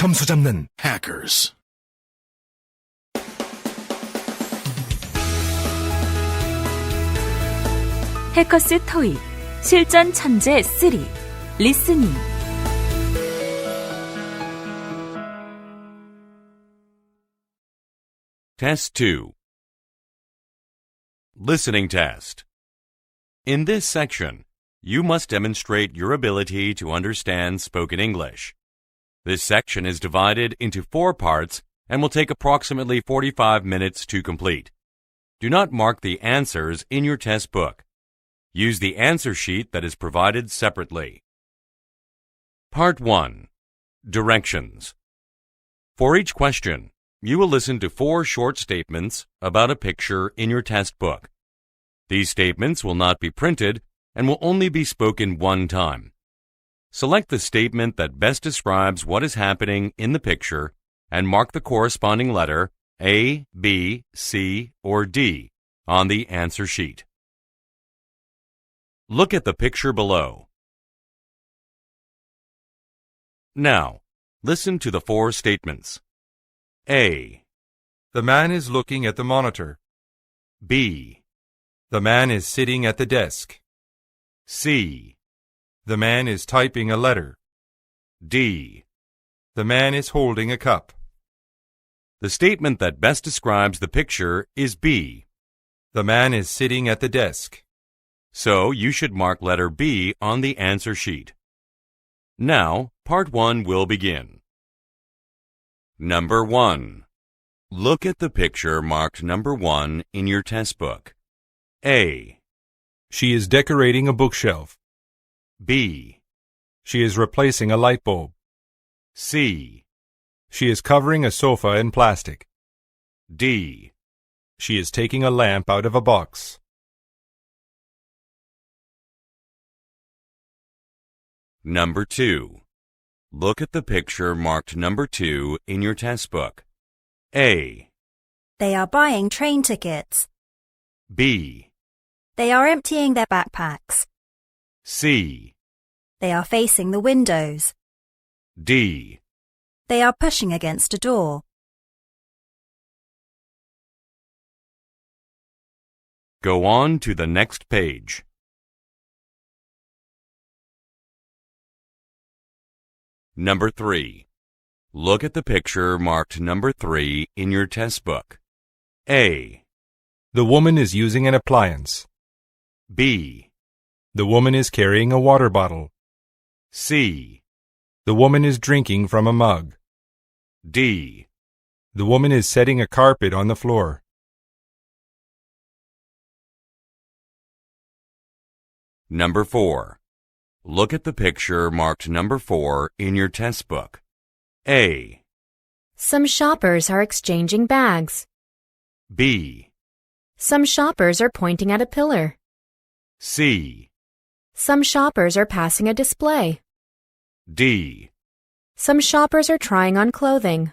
점수 잡는 hackers. 해커스 토익 실전 천재 3 리스닝 Test 2. Listening test. In this section, you must demonstrate your ability to understand spoken English. This section is divided into 4 parts and will take approximately 45 minutes to complete. Do not mark the answers in your test book. Use the answer sheet that is provided separately. Part 1. Directions. For each question, you will listen to 4 short statements about a picture in your test book. These statements will not be printed and will only be spoken one time. Select the statement that best describes what is happening in the picture and mark the corresponding letter A, B, C, or D on the answer sheet. Look at the picture below. Now, listen to the 4 statements. A. The man is looking at the monitor. B. The man is sitting at the desk. C. The man is typing a letter. D. The man is holding a cup. The statement that best describes the picture is B. The man is sitting at the desk. So you should mark letter B on the answer sheet. Now, part 1 will begin. Number 1. Look at the picture marked number 1 in your test book. A. She is decorating a bookshelf. B. She is replacing a light bulb. C. She is covering a sofa in plastic. D. She is taking a lamp out of a box. Number 2. Look at the picture marked number 2 in your test book. A. They are buying train tickets. B. They are emptying their backpacks. C. They are facing the windows. D. They are pushing against a door. Go on to the next page. Number 3. Look at the picture marked number 3 in your test book. A. The woman is using an appliance. B. The woman is carrying a water bottle. C. The woman is drinking from a mug. D. The woman is setting a carpet on the floor. Number 4. Look at the picture marked number 4 in your test book. A. Some shoppers are exchanging bags. B. Some shoppers are pointing at a pillar. C. Some shoppers are passing a display. D. Some shoppers are trying on clothing.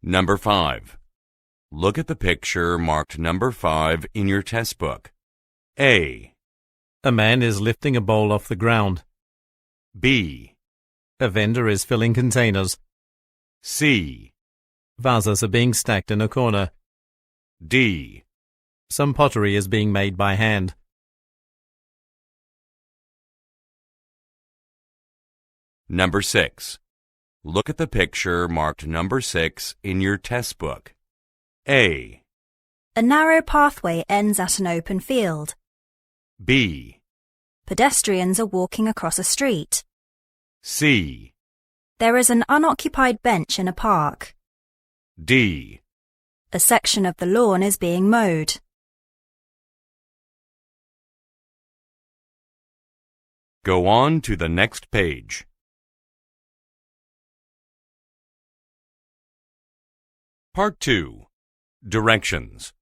Number 5. Look at the picture marked number 5 in your test book. A. A man is lifting a bowl off the ground. B. A vendor is filling containers. C. Vases are being stacked in a corner. D. Some pottery is being made by hand. Number 6. Look at the picture marked number 6 in your test book. A. A narrow pathway ends at an open field. B. Pedestrians are walking across a street. C. There is an unoccupied bench in a park. D. A section of the lawn is being mowed. Go on to the next page. Part 2. Directions.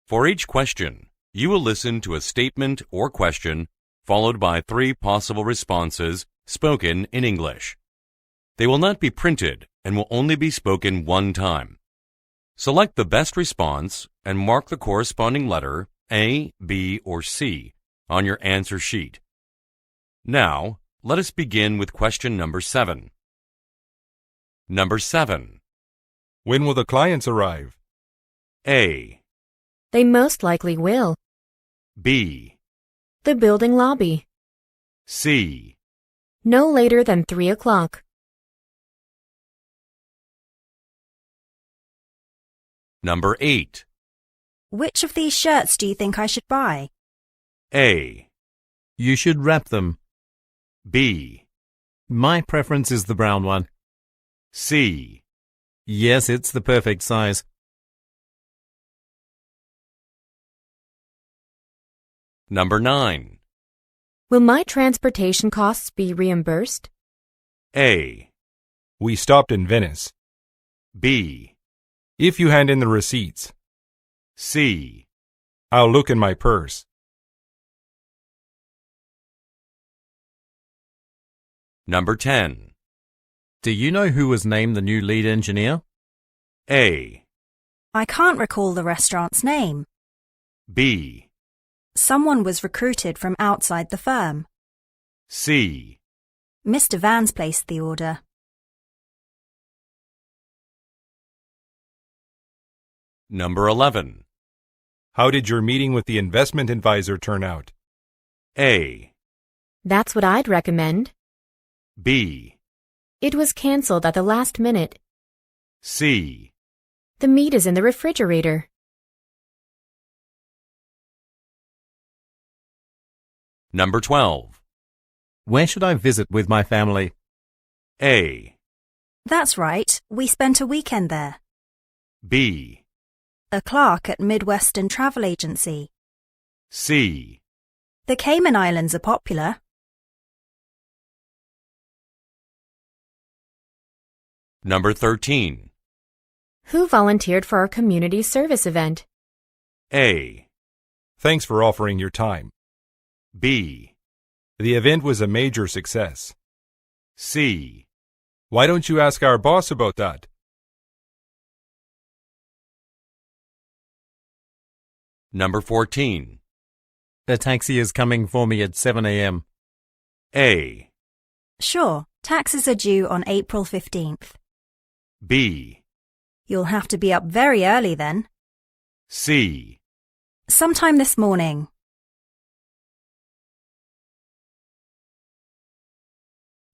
For each question, you will listen to a statement or question followed by 3 possible responses spoken in English. They will not be printed and will only be spoken one time. Select the best response and mark the corresponding letter A, B, or C on your answer sheet. Now, let us begin with question number 7. Number 7. When will the clients arrive? A. They most likely will. B. The building lobby. C. No later than 3 o'clock. Number 8. Which of these shirts do you think I should buy? A. You should wrap them. B. My preference is the brown one. C. Yes, it's the perfect size. Number 9. Will my transportation costs be reimbursed? A. We stopped in Venice. B. If you hand in the receipts, C. I'll look in my purse. Number 10. Do you know who was named the new lead engineer? A. I can't recall the restaurant's name. B. Someone was recruited from outside the firm. C. Mr. Vans placed the order. Number 11. How did your meeting with the investment advisor turn out? A. That's what I'd recommend. B. It was canceled at the last minute. C. The meat is in the refrigerator. Number 12. Where should I visit with my family? A. That's right, we spent a weekend there. B. A clerk at Midwestern Travel Agency. C. The Cayman Islands are popular. Number 13. Who volunteered for our community service event? A. Thanks for offering your time. B. The event was a major success. C. Why don't you ask our boss about that? Number 14. A taxi is coming for me at 7 a.m. A. Sure, taxes are due on April 15th. B. You'll have to be up very early then. C. Sometime this morning.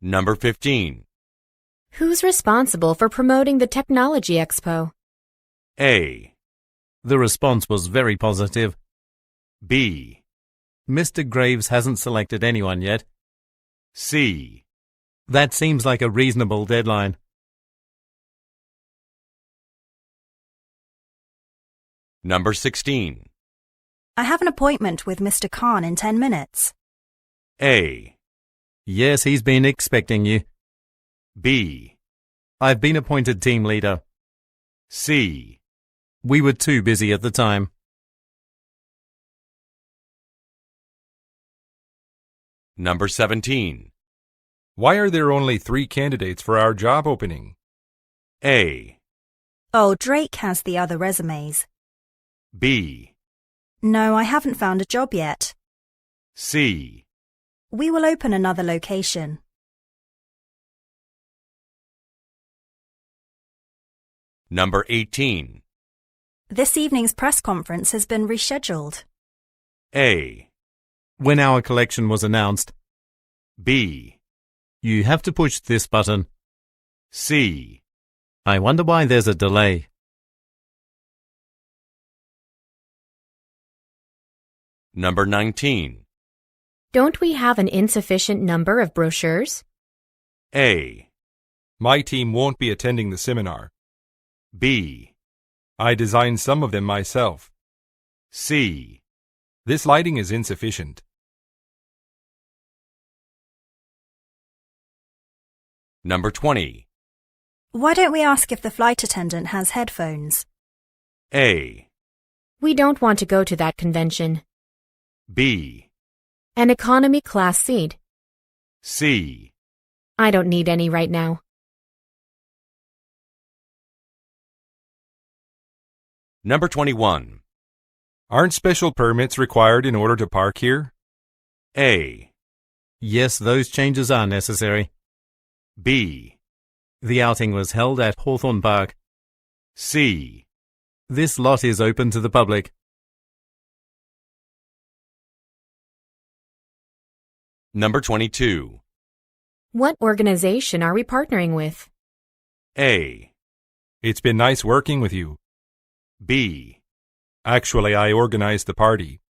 Number 15. Who's responsible for promoting the Technology Expo? A. The response was very positive. B. Mr. Graves hasn't selected anyone yet. C. That seems like a reasonable deadline. Number 16. I have an appointment with Mr. Khan in 10 minutes. A. Yes, he's been expecting you. B. I've been appointed team leader. C. We were too busy at the time. Number 17. Why are there only 3 candidates for our job opening? A. Oh, Drake has the other resumes. B. No, I haven't found a job yet. C. We will open another location. Number 18. This evening's press conference has been rescheduled. A. When our collection was announced, B. you have to push this button. C. I wonder why there's a delay. Number 19. Don't we have an insufficient number of brochures? A. My team won't be attending the seminar. B. I designed some of them myself. C. This lighting is insufficient. Number 20. Why don't we ask if the flight attendant has headphones? A. We don't want to go to that convention. B. An economy class seat. C. I don't need any right now. Number 21. Aren't special permits required in order to park here? A. Yes, those changes are necessary. B. The outing was held at Hawthorne Park. C. This lot is open to the public. Number 22. What organization are we partnering with? A. It's been nice working with you. B. Actually, I organized the party.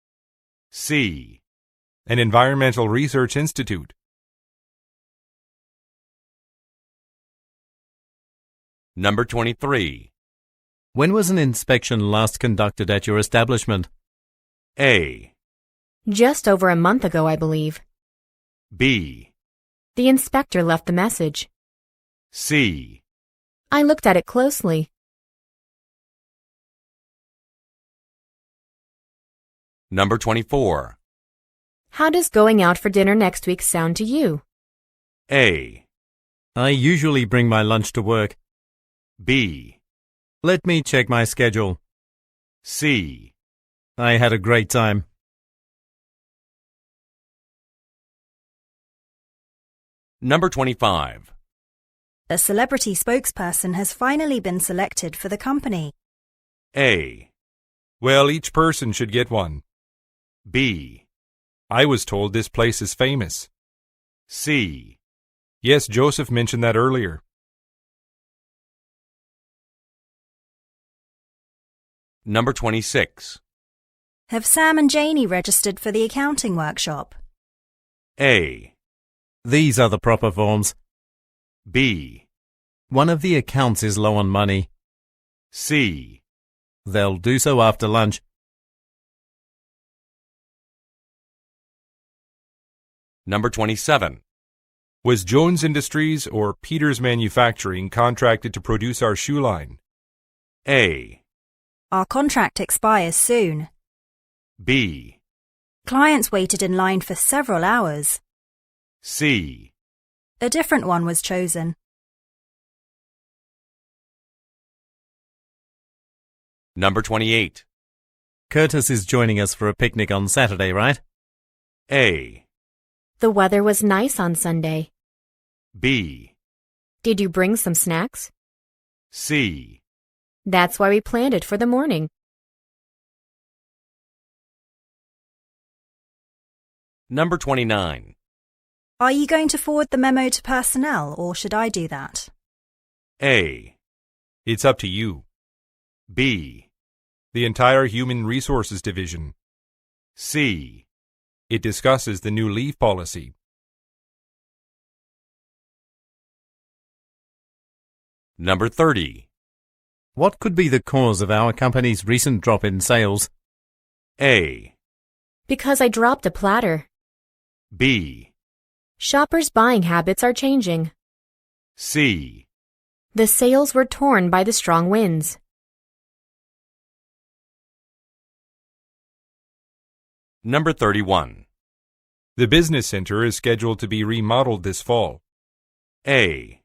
C. An environmental research institute. Number 23. When was an inspection last conducted at your establishment? A. Just over a month ago, I believe. B. The inspector left the message. C. I looked at it closely. Number 24. How does going out for dinner next week sound to you? A. I usually bring my lunch to work. B. Let me check my schedule. C. I had a great time. Number 25. A celebrity spokesperson has finally been selected for the company. A. Well, each person should get one. B. I was told this place is famous. C. Yes, Joseph mentioned that earlier. Number 26. Have Sam and Janie registered for the accounting workshop? A. These are the proper forms. B. One of the accounts is low on money. C. They'll do so after lunch. Number 27. Was Jones Industries or Peters Manufacturing contracted to produce our shoe line? A. Our contract expires soon. B. Clients waited in line for several hours. C. A different one was chosen. Number 28. Curtis is joining us for a picnic on Saturday, right? A. The weather was nice on Sunday. B. Did you bring some snacks? C. That's why we planned it for the morning. Number 29. Are you going to forward the memo to personnel, or should I do that? A. It's up to you. B. The entire Human Resources Division. C. It discusses the new leave policy. Number 30. What could be the cause of our company's recent drop in sales? A. Because I dropped a platter. B. Shoppers' buying habits are changing. C. The sails were torn by the strong winds. Number 31. The business center is scheduled to be remodeled this fall. A.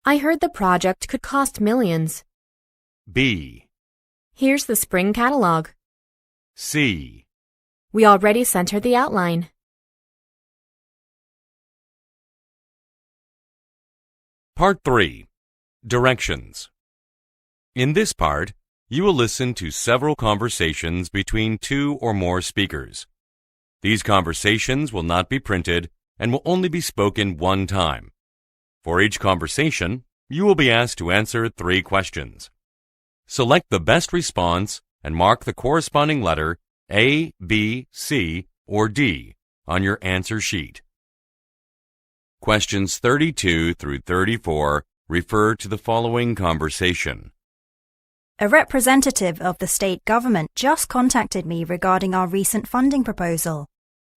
I heard the project could cost millions. B. Here's the spring catalog. C. We already sent her the outline. Part 3. Directions. In this part, you will listen to several conversations between 2 or more speakers. These conversations will not be printed and will only be spoken one time. For each conversation, you will be asked to answer 3 questions. Select the best response and mark the corresponding letter A, B, C, or D on your answer sheet. Questions 32 through 34 refer to the following conversation. A representative of the state government just contacted me regarding our recent funding proposal.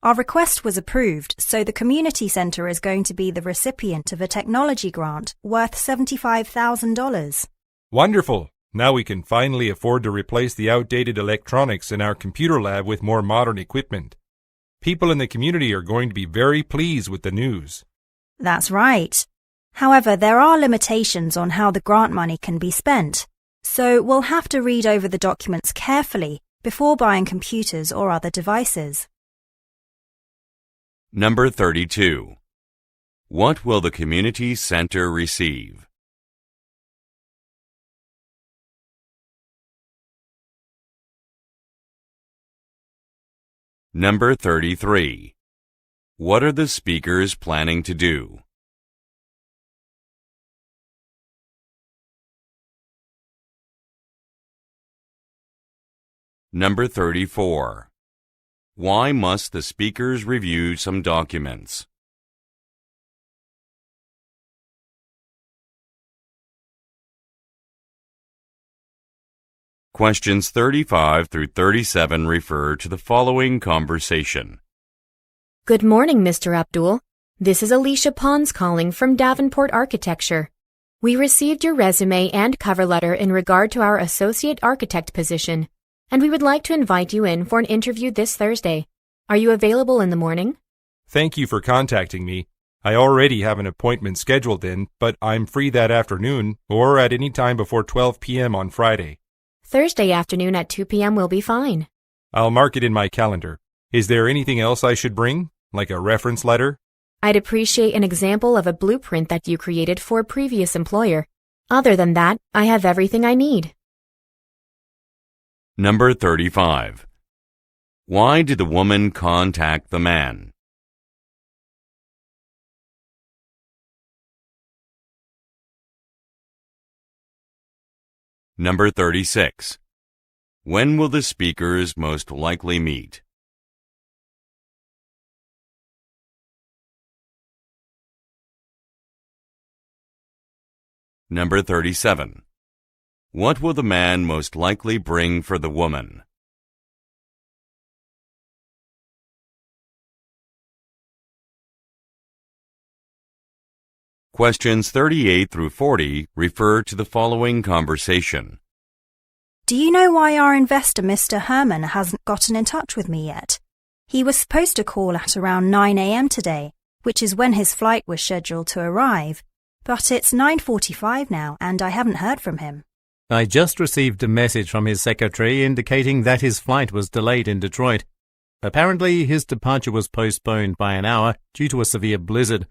Our request was approved, so the community centre is going to be the recipient of a technology grant worth $75,000. Wonderful! Now we can finally afford to replace the outdated electronics in our computer lab with more modern equipment. People in the community are going to be very pleased with the news. That's right. However, there are limitations on how the grant money can be spent, so we'll have to read over the documents carefully before buying computers or other devices. Number 32. What will the community center receive? Number 33. What are the speakers planning to do? Number 34. Why must the speakers review some documents? Questions 35 through 37 refer to the following conversation. Good morning, Mr. Abdul. This is Alicia Pons calling from Davenport Architecture. We received your resume and cover letter in regard to our associate architect position, and we would like to invite you in for an interview this Thursday. Are you available in the morning? Thank you for contacting me. I already have an appointment scheduled in, but I'm free that afternoon or at any time before 12 p.m. on Friday. Thursday afternoon at 2 p.m. will be fine. I'll mark it in my calendar. Is there anything else I should bring, like a reference letter? I'd appreciate an example of a blueprint that you created for a previous employer. Other than that, I have everything I need. Number 35. Why did the woman contact the man? Number 36. When will the speakers most likely meet? Number 37. What will the man most likely bring for the woman? Questions 38 through 40 refer to the following conversation. Do you know why our investor, Mr. Herman, hasn't gotten in touch with me yet? He was supposed to call at around 9 a.m. today, which is when his flight was scheduled to arrive. But it's 9:45 now, and I haven't heard from him. I just received a message from his secretary indicating that his flight was delayed in Detroit. Apparently, his departure was postponed by an hour due to a severe blizzard.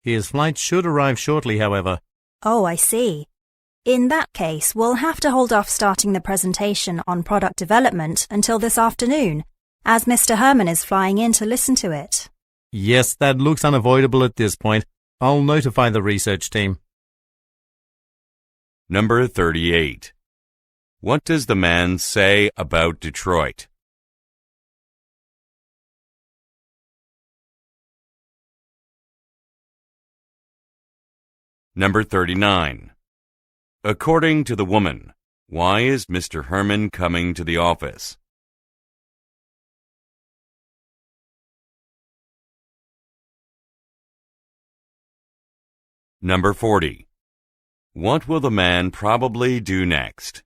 His flight should arrive shortly, however. Oh, I see. In that case, we'll have to hold off starting the presentation on product development until this afternoon, as Mr. Herman is flying in to listen to it. Yes, that looks unavoidable at this point. I'll notify the research team. Number 38. What does the man say about Detroit? Number 39. According to the woman, why is Mr. Herman coming to the office? Number 40. What will the man probably do next?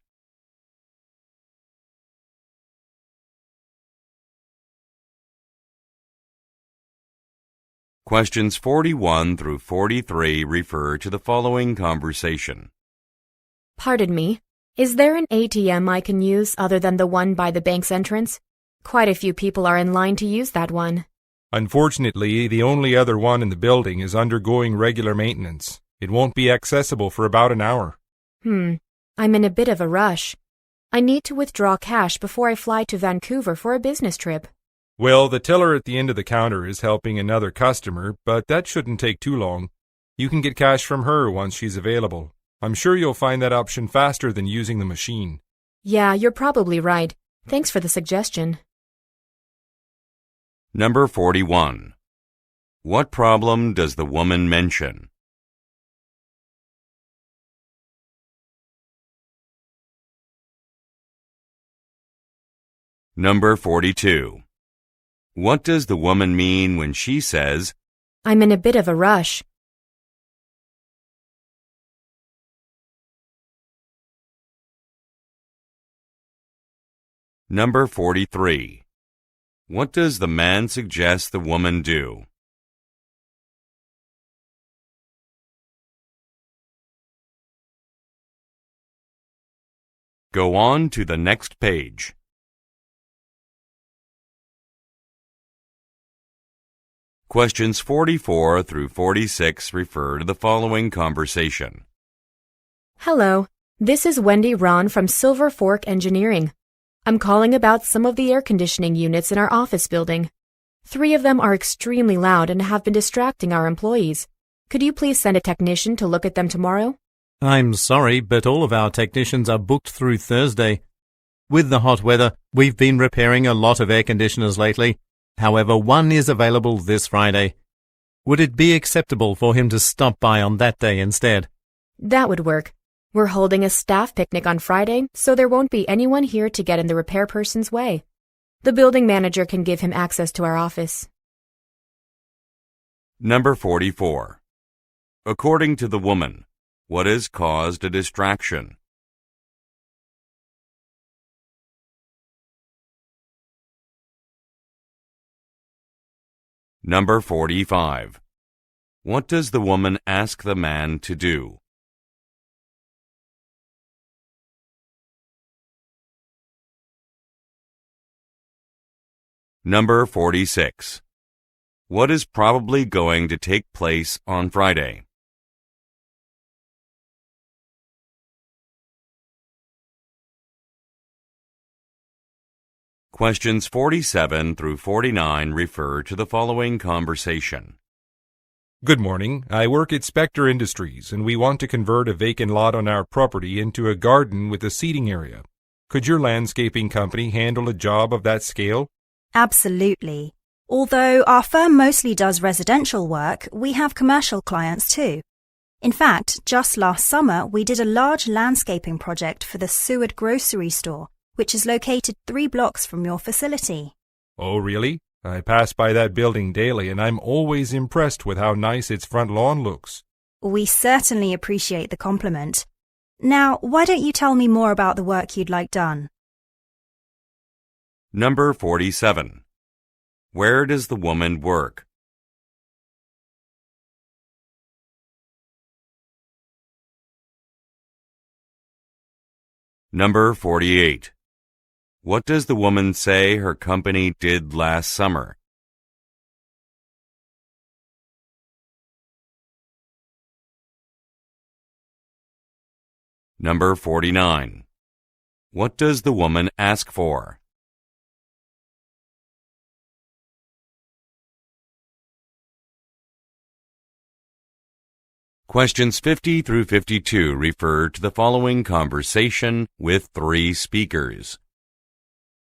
Questions 41 through 43 refer to the following conversation. Pardon me, is there an ATM I can use other than the one by the bank's entrance? Quite a few people are in line to use that one. Unfortunately, the only other one in the building is undergoing regular maintenance. It won't be accessible for about an hour. I'm in a bit of a rush. I need to withdraw cash before I fly to Vancouver for a business trip. Well, the teller at the end of the counter is helping another customer, but that shouldn't take too long. You can get cash from her once she's available. I'm sure you'll find that option faster than using the machine. Yeah, you're probably right. Thanks for the suggestion. Number 41. What problem does the woman mention? Number 42. What does the woman mean when she says, I'm in a bit of a rush? Number 43. What does the man suggest the woman do? Go on to the next page. Questions 44 through 46 refer to the following conversation. Hello, this is Wendy Ron from Silver Fork Engineering. I'm calling about some of the air conditioning units in our office building. 3 of them are extremely loud and have been distracting our employees. Could you please send a technician to look at them tomorrow? I'm sorry, but all of our technicians are booked through Thursday. With the hot weather, we've been repairing a lot of air conditioners lately. However, one is available this Friday. Would it be acceptable for him to stop by on that day instead? That would work. We're holding a staff picnic on Friday, so there won't be anyone here to get in the repair person's way. The building manager can give him access to our office. Number 44. According to the woman, what has caused a distraction? Number 45. What does the woman ask the man to do? Number 46. What is probably going to take place on Friday? Questions 47 through 49 refer to the following conversation. Good morning. I work at Spectre Industries, and we want to convert a vacant lot on our property into a garden with a seating area. Could your landscaping company handle a job of that scale? Absolutely. Although our firm mostly does residential work, we have commercial clients too. In fact, just last summer, we did a large landscaping project for the Seward grocery store, which is located 3 blocks from your facility. Oh, really? I pass by that building daily, and I'm always impressed with how nice its front lawn looks. We certainly appreciate the compliment. Now, why don't you tell me more about the work you'd like done? Number 47. Where does the woman work? Number 48. What does the woman say her company did last summer? Number 49. What does the woman ask for? Questions 50 through 52 refer to the following conversation with 3 speakers.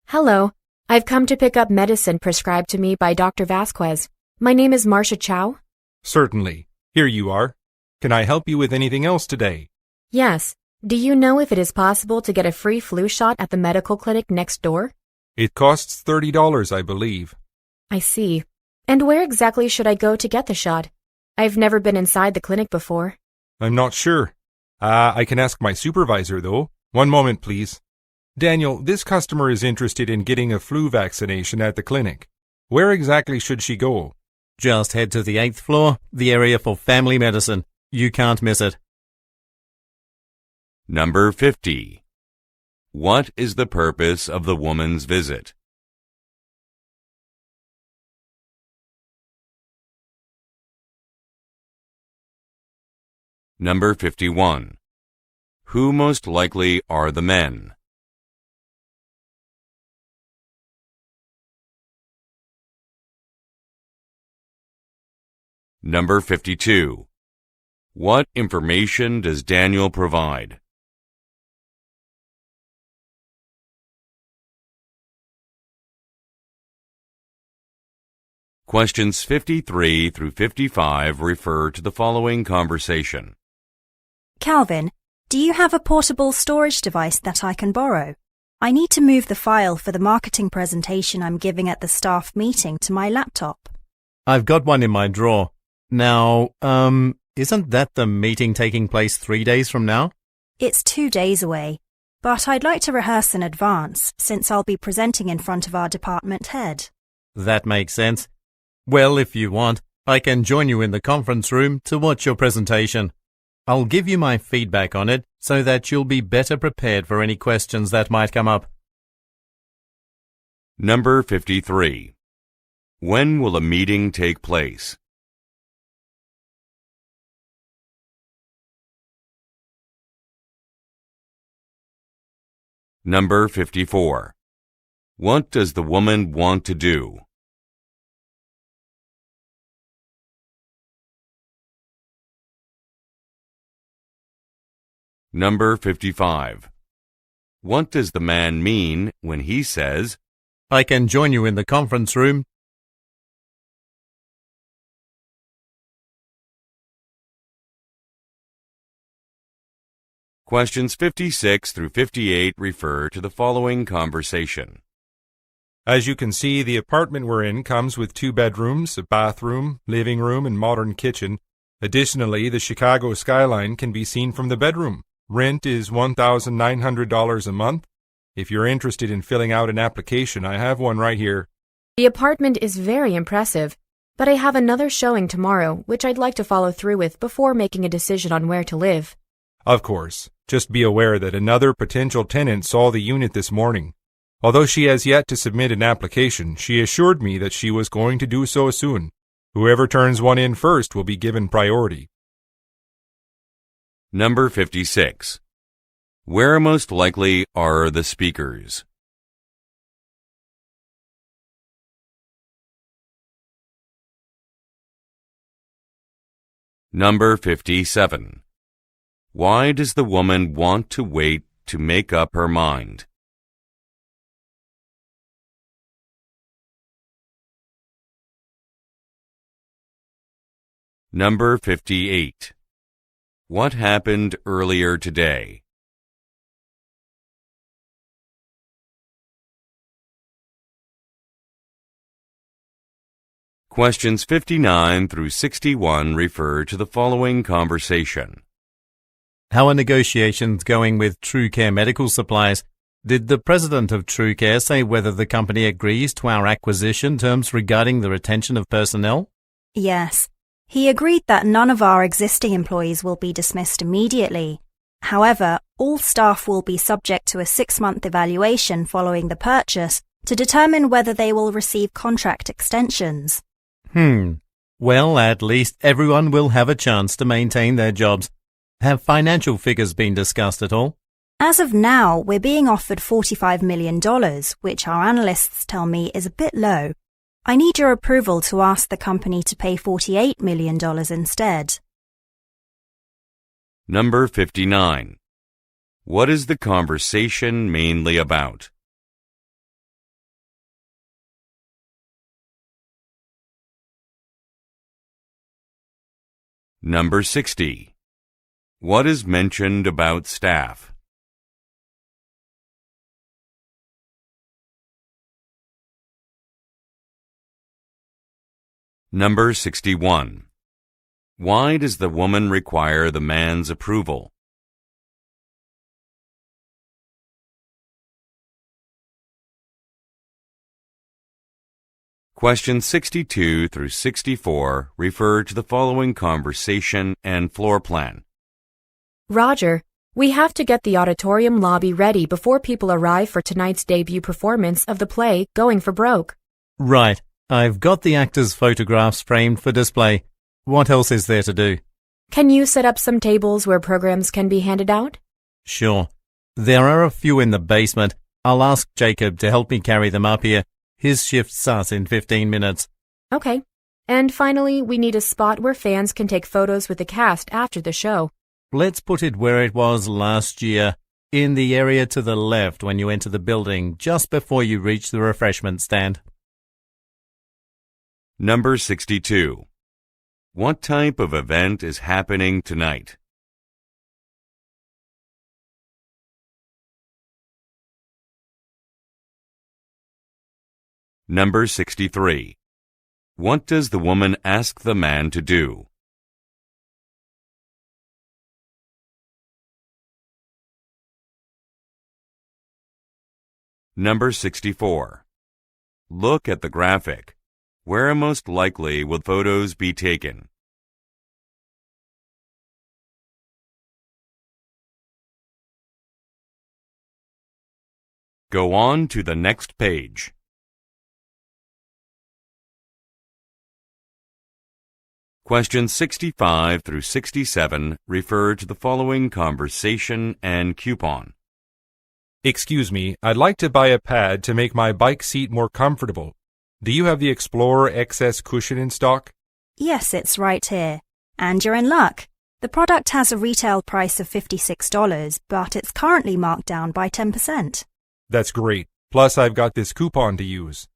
Hello, I've come to pick up medicine prescribed to me by Dr. Vasquez. My name is Marcia Chow. Certainly. Here you are. Can I help you with anything else today? Yes. Do you know if it is possible to get a free flu shot at the medical clinic next door? It costs $30, I believe. I see. And where exactly should I go to get the shot? I've never been inside the clinic before. I'm not sure. I can ask my supervisor, though. One moment, please. Daniel, this customer is interested in getting a flu vaccination at the clinic. Where exactly should she go? Just head to the 8th floor, the area for family medicine. You can't miss it. Number 50. What is the purpose of the woman's visit? Number 51. Who most likely are the men? Number 52. What information does Daniel provide? Questions 53 through 55 refer to the following conversation. Calvin, do you have a portable storage device that I can borrow? I need to move the file for the marketing presentation I'm giving at the staff meeting to my laptop. I've got one in my drawer. Now, isn't that the meeting taking place 3 days from now? It's 2 days away, but I'd like to rehearse in advance since I'll be presenting in front of our department head. That makes sense. Well, if you want, I can join you in the conference room to watch your presentation. I'll give you my feedback on it so that you'll be better prepared for any questions that might come up. Number 53. When will a meeting take place? Number 54. What does the woman want to do? Number 55. What does the man mean when he says, I can join you in the conference room. Questions 56 through 58 refer to the following conversation. As you can see, the apartment we're in comes with 2 bedrooms, a bathroom, living room, and modern kitchen. Additionally, the Chicago skyline can be seen from the bedroom. Rent is $1,900 a month. If you're interested in filling out an application, I have one right here. The apartment is very impressive, but I have another showing tomorrow, which I'd like to follow through with before making a decision on where to live. Of course. Just be aware that another potential tenant saw the unit this morning. Although she has yet to submit an application, she assured me that she was going to do so soon. Whoever turns one in first will be given priority. Number 56. Where most likely are the speakers? Number 57. Why does the woman want to wait to make up her mind? Number 58. What happened earlier today? Questions 59 through 61 refer to the following conversation. How are negotiations going with TrueCare Medical Supplies? Did the president of TrueCare say whether the company agrees to our acquisition terms regarding the retention of personnel? Yes. He agreed that none of our existing employees will be dismissed immediately. However, all staff will be subject to a 6-month evaluation following the purchase to determine whether they will receive contract extensions. Well, at least everyone will have a chance to maintain their jobs. Have financial figures been discussed at all? As of now, we're being offered $45 million, which our analysts tell me is a bit low. I need your approval to ask the company to pay $48 million instead. Number 59. What is the conversation mainly about? Number 60. What is mentioned about staff? Number 61. Why does the woman require the man's approval? Questions 62 through 64 refer to the following conversation and floor plan. Roger, we have to get the auditorium lobby ready before people arrive for tonight's debut performance of the play Going for Broke. Right. I've got the actors' photographs framed for display. What else is there to do? Can you set up some tables where programs can be handed out? Sure. There are a few in the basement. I'll ask Jacob to help me carry them up here. His shift starts in 15 minutes. Okay. And finally, we need a spot where fans can take photos with the cast after the show. Let's put it where it was last year, in the area to the left when you enter the building, just before you reach the refreshment stand. Number 62. What type of event is happening tonight? Number 63. What does the woman ask the man to do? Number 64. Look at the graphic. Where most likely will photos be taken? Go on to the next page. Questions 65 through 67 refer to the following conversation and coupon. Excuse me, I'd like to buy a pad to make my bike seat more comfortable. Do you have the Explorer XS cushion in stock? Yes, it's right here. And you're in luck. The product has a retail price of $56, but it's currently marked down by 10%. That's great. Plus, I've got this coupon to use.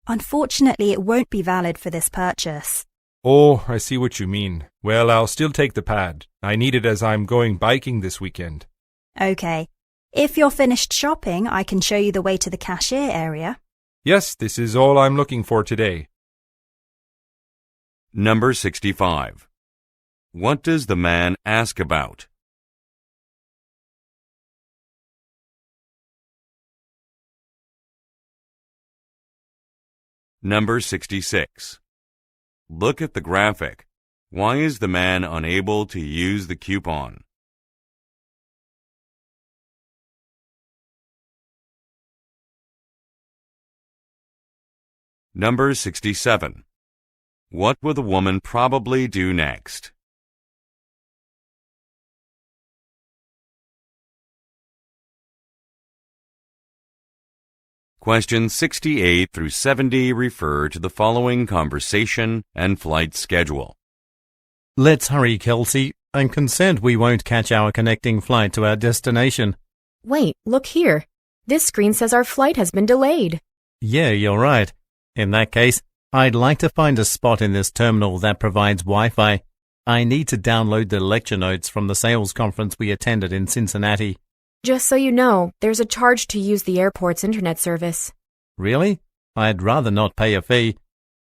Unfortunately, it won't be valid for this purchase. Oh, I see what you mean. Well, I'll still take the pad. I need it as I'm going biking this weekend. Okay. If you're finished shopping, I can show you the way to the cashier area. Yes, this is all I'm looking for today. Number 65. What does the man ask about? Number 66. Look at the graphic. Why is the man unable to use the coupon? Number 67. What will the woman probably do next? Questions 68 through 70 refer to the following conversation and flight schedule. Let's hurry, Kelsey. I'm concerned we won't catch our connecting flight to our destination. Wait, look here. This screen says our flight has been delayed. Yeah, you're right. In that case, I'd like to find a spot in this terminal that provides Wi-Fi. I need to download the lecture notes from the sales conference we attended in Cincinnati. Just so you know, there's a charge to use the airport's internet service. Really? I'd rather not pay a fee.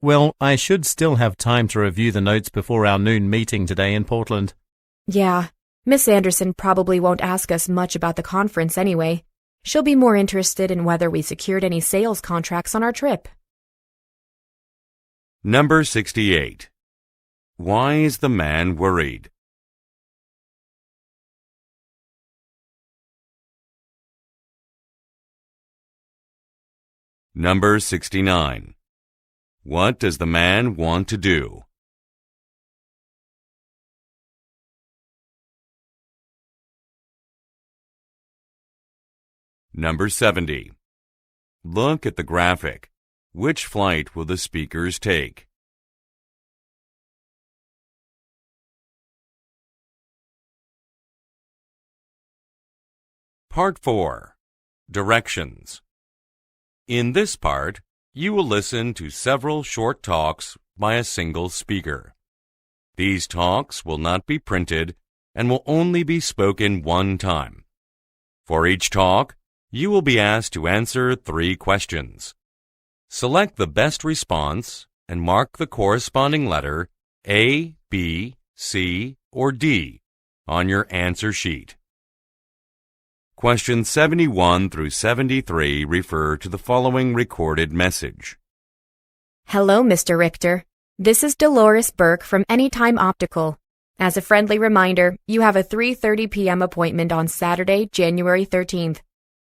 Well, I should still have time to review the notes before our noon meeting today in Portland. Yeah, Miss Anderson probably won't ask us much about the conference anyway. She'll be more interested in whether we secured any sales contracts on our trip. Number 68. Why is the man worried? Number 69. What does the man want to do? Number 70. Look at the graphic. Which flight will the speakers take? Part 4. Directions. In this part, you will listen to several short talks by a single speaker. These talks will not be printed and will only be spoken one time. For each talk, you will be asked to answer 3 questions. Select the best response and mark the corresponding letter A, B, C, or D on your answer sheet. Questions 71 through 73 refer to the following recorded message. Hello, Mr. Richter. This is Dolores Burke from Anytime Optical. As a friendly reminder, you have a 3:30 p.m. appointment on Saturday, January 13th.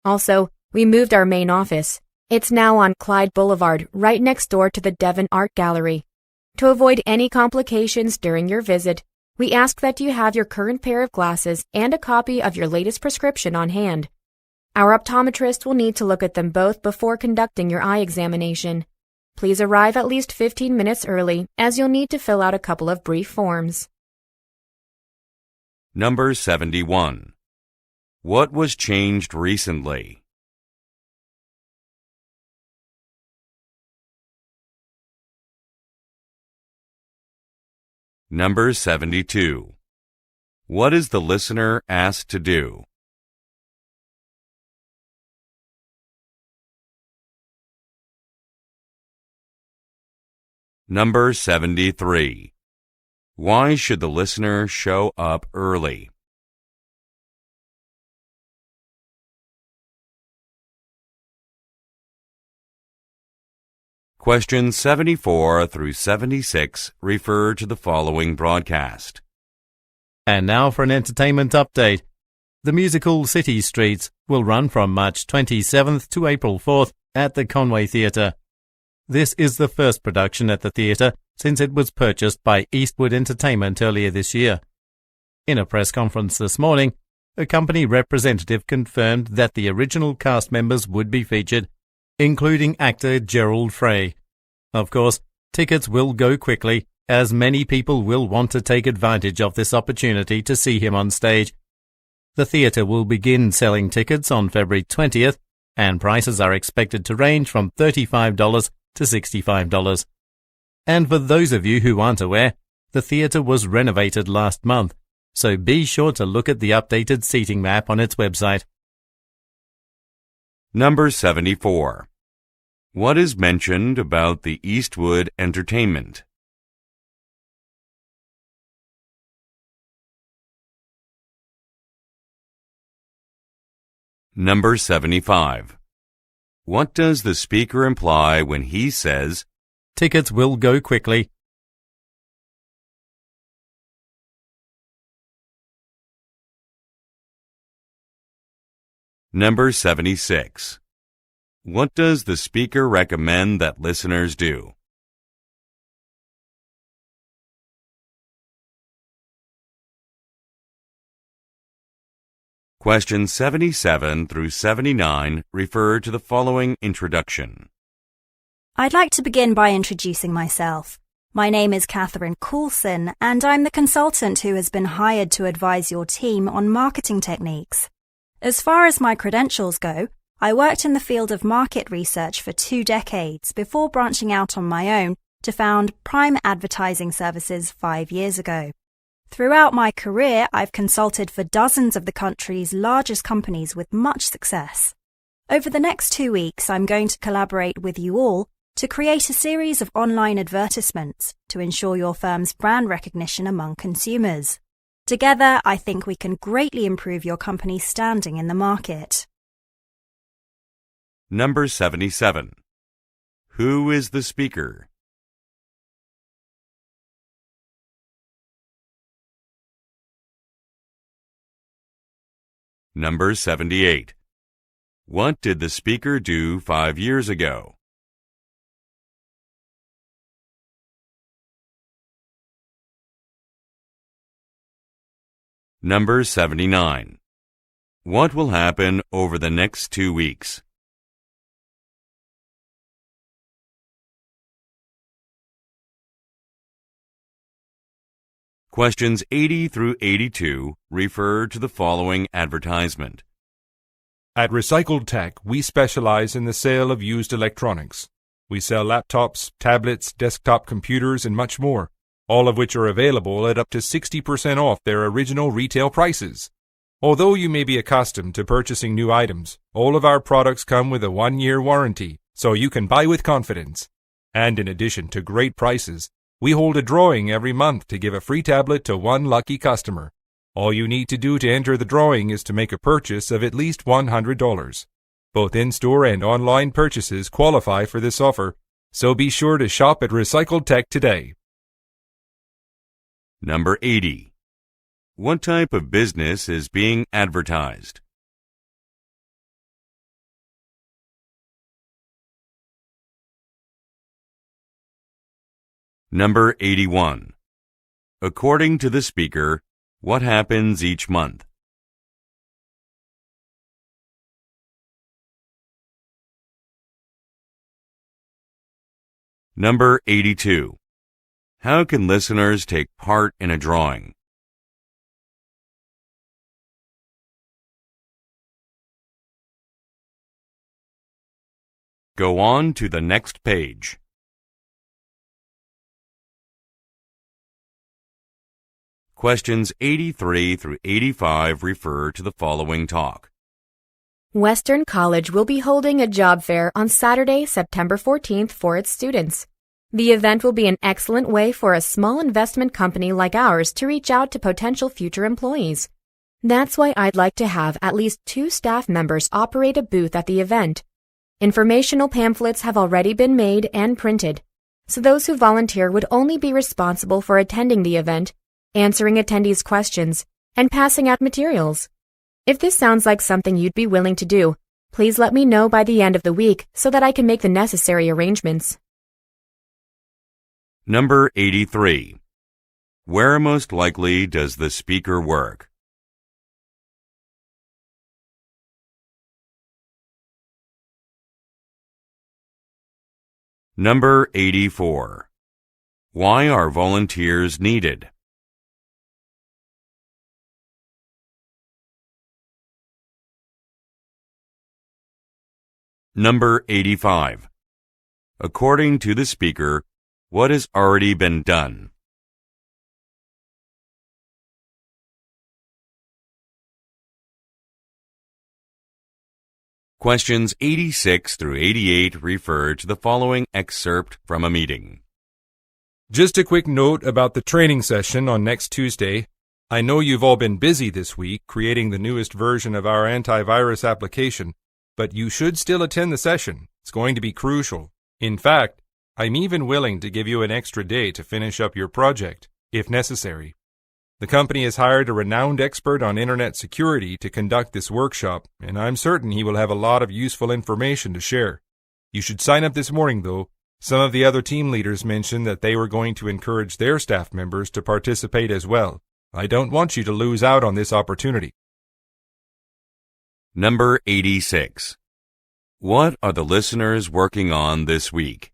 Also, we moved our main office. It's now on Clyde Boulevard, right next door to the Devon Art Gallery. To avoid any complications during your visit, we ask that you have your current pair of glasses and a copy of your latest prescription on hand. Our optometrist will need to look at them both before conducting your eye examination. Please arrive at least 15 minutes early, as you'll need to fill out a couple of brief forms. Number 71. What was changed recently? Number 72. What is the listener asked to do? Number 73. Why should the listener show up early? Questions 74 through 76 refer to the following broadcast. And now for an entertainment update. The musical City Streets will run from March 27th to April 4th at the Conway Theatre. This is the first production at the theatre since it was purchased by Eastwood Entertainment earlier this year. In a press conference this morning, a company representative confirmed that the original cast members would be featured, including actor Gerald Frey. Of course, tickets will go quickly, as many people will want to take advantage of this opportunity to see him on stage. The theatre will begin selling tickets on February 20th, and prices are expected to range from $35 to $65. And for those of you who aren't aware, the theatre was renovated last month, so be sure to look at the updated seating map on its website. Number 74. What is mentioned about the Eastwood Entertainment? Number 75. What does the speaker imply when he says, Tickets will go quickly? Number 76. What does the speaker recommend that listeners do? Questions 77 through 79 refer to the following introduction. I'd like to begin by introducing myself. My name is Catherine Coulson, and I'm the consultant who has been hired to advise your team on marketing techniques. As far as my credentials go, I worked in the field of market research for 2 decades before branching out on my own to found Prime Advertising Services 5 years ago. Throughout my career, I've consulted for dozens of the country's largest companies with much success. Over the next 2 weeks, I'm going to collaborate with you all to create a series of online advertisements to ensure your firm's brand recognition among consumers. Together, I think we can greatly improve your company's standing in the market. Number 77. Who is the speaker? Number 78. What did the speaker do 5 years ago? Number 79. What will happen over the next 2 weeks? Questions 80 through 82 refer to the following advertisement. At Recycled Tech, we specialize in the sale of used electronics. We sell laptops, tablets, desktop computers, and much more, all of which are available at up to 60% off their original retail prices. Although you may be accustomed to purchasing new items, all of our products come with a 1-year warranty, so you can buy with confidence. And in addition to great prices, we hold a drawing every month to give a free tablet to one lucky customer. All you need to do to enter the drawing is to make a purchase of at least $100. Both in-store and online purchases qualify for this offer, so be sure to shop at Recycled Tech today. Number 80. What type of business is being advertised? Number 81. According to the speaker, what happens each month? Number 82. How can listeners take part in a drawing? Go on to the next page. Questions 83 through 85 refer to the following talk. Western College will be holding a job fair on Saturday, September 14th for its students. The event will be an excellent way for a small investment company like ours to reach out to potential future employees. That's why I'd like to have at least 2 staff members operate a booth at the event. Informational pamphlets have already been made and printed, so those who volunteer would only be responsible for attending the event, answering attendees' questions, and passing out materials. If this sounds like something you'd be willing to do, please let me know by the end of the week so that I can make the necessary arrangements. Number 83. Where most likely does the speaker work? Number 84. Why are volunteers needed? Number 85. According to the speaker, what has already been done? Questions 86 through 88 refer to the following excerpt from a meeting. Just a quick note about the training session on next Tuesday. I know you've all been busy this week creating the newest version of our antivirus application, but you should still attend the session. It's going to be crucial. In fact, I'm even willing to give you an extra day to finish up your project, if necessary. The company has hired a renowned expert on internet security to conduct this workshop, and I'm certain he will have a lot of useful information to share. You should sign up this morning, though. Some of the other team leaders mentioned that they were going to encourage their staff members to participate as well. I don't want you to lose out on this opportunity. Number 86. What are the listeners working on this week?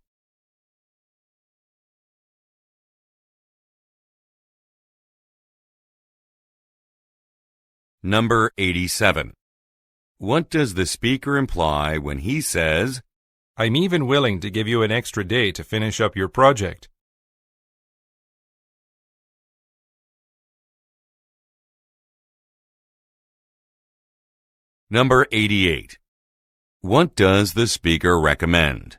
Number 87. What does the speaker imply when he says, I'm even willing to give you an extra day to finish up your project? Number 88. What does the speaker recommend?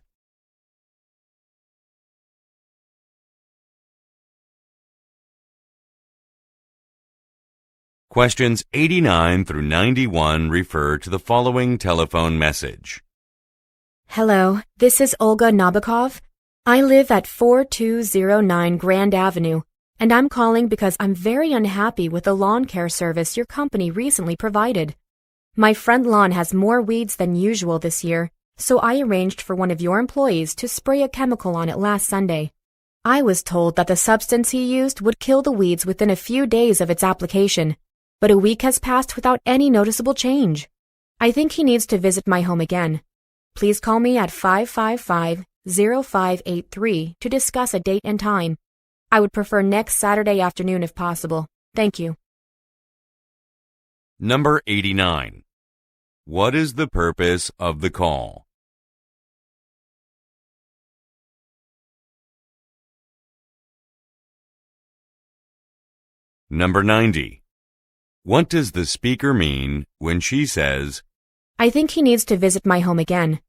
Questions 89 through 91 refer to the following telephone message. Hello, this is Olga Nabokov. I live at 4209 Grand Avenue, and I'm calling because I'm very unhappy with the lawn care service your company recently provided. My front lawn has more weeds than usual this year, so I arranged for one of your employees to spray a chemical on it last Sunday. I was told that the substance he used would kill the weeds within a few days of its application, but a week has passed without any noticeable change. I think he needs to visit my home again. Please call me at 555-0583 to discuss a date and time. I would prefer next Saturday afternoon if possible. Thank you. Number 89. What is the purpose of the call? Number 90. What does the speaker mean when she says, I think he needs to visit my home again.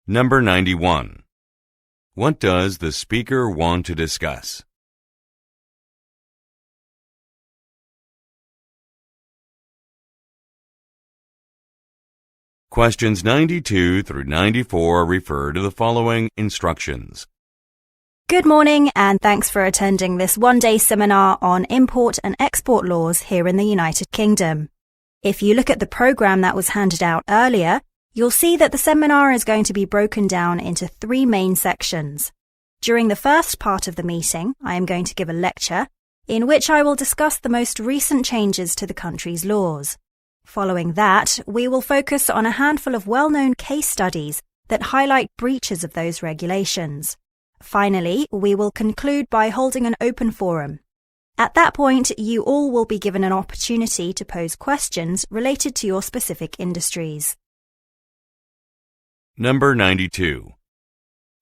Number 91. What does the speaker want to discuss? Questions 92 through 94 refer to the following instructions. Good morning, and thanks for attending this one-day seminar on import and export laws here in the United Kingdom. If you look at the program that was handed out earlier, you'll see that the seminar is going to be broken down into 3 main sections. During the first part of the meeting, I am going to give a lecture in which I will discuss the most recent changes to the country's laws. Following that, we will focus on a handful of well-known case studies that highlight breaches of those regulations. Finally, we will conclude by holding an open forum. At that point, you all will be given an opportunity to pose questions related to your specific industries. Number 92.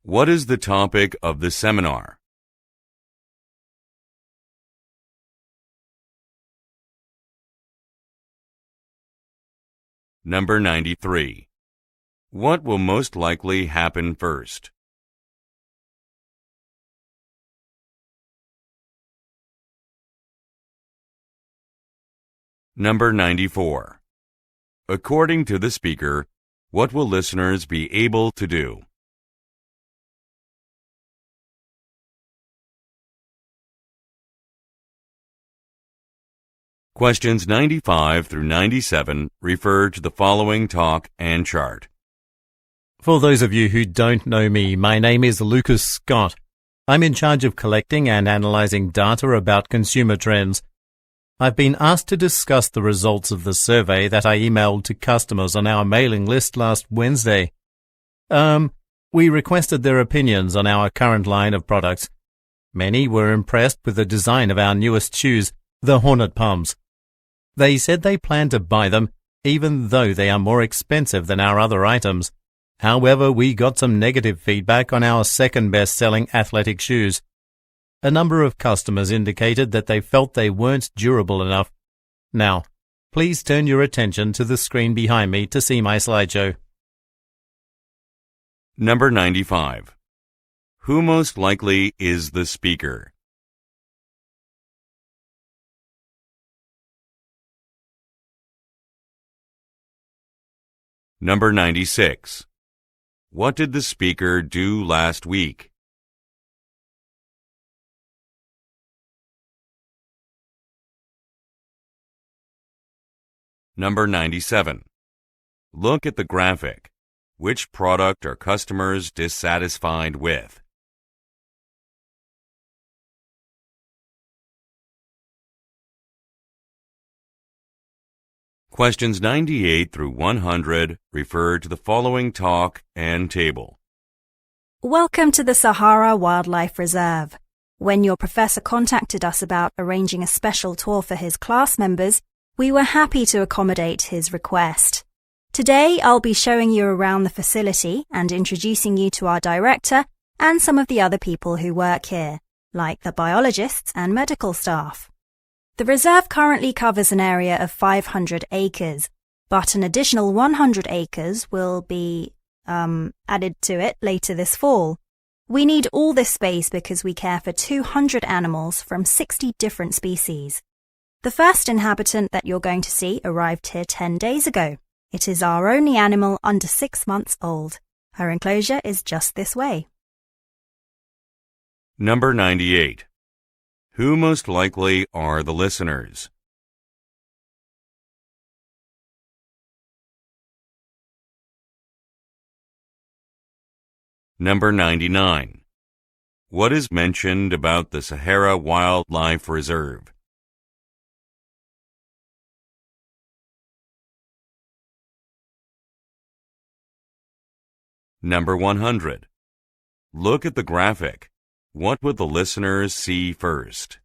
What is the topic of the seminar? Number 93. What will most likely happen first? Number 94. According to the speaker, what will listeners be able to do? Questions 95 through 97 refer to the following talk and chart. For those of you who don't know me, my name is Lucas Scott. I'm in charge of collecting and analyzing data about consumer trends. I've been asked to discuss the results of the survey that I emailed to customers on our mailing list last Wednesday. We requested their opinions on our current line of products. Many were impressed with the design of our newest shoes, the Hornet Palms. They said they plan to buy them, even though they are more expensive than our other items. However, we got some negative feedback on our second best-selling athletic shoes. A number of customers indicated that they felt they weren't durable enough. Now, please turn your attention to the screen behind me to see my slideshow. Number 95. Who most likely is the speaker? Number 96. What did the speaker do last week? Number 97. Look at the graphic. Which product are customers dissatisfied with? Questions 98 through 100 refer to the following talk and table. Welcome to the Sahara Wildlife Reserve. When your professor contacted us about arranging a special tour for his class members, we were happy to accommodate his request. Today, I'll be showing you around the facility and introducing you to our director and some of the other people who work here, like the biologists and medical staff. The reserve currently covers an area of 500 acres, but an additional 100 acres will be added to it later this fall. We need all this space because we care for 200 animals from 60 different species. The first inhabitant that you're going to see arrived here 10 days ago. It is our only animal under 6 months old. Her enclosure is just this way. Number 98. Who most likely are the listeners? Number 99. What is mentioned about the Sahara Wildlife Reserve? Number 100. Look at the graphic. What would the listeners see first?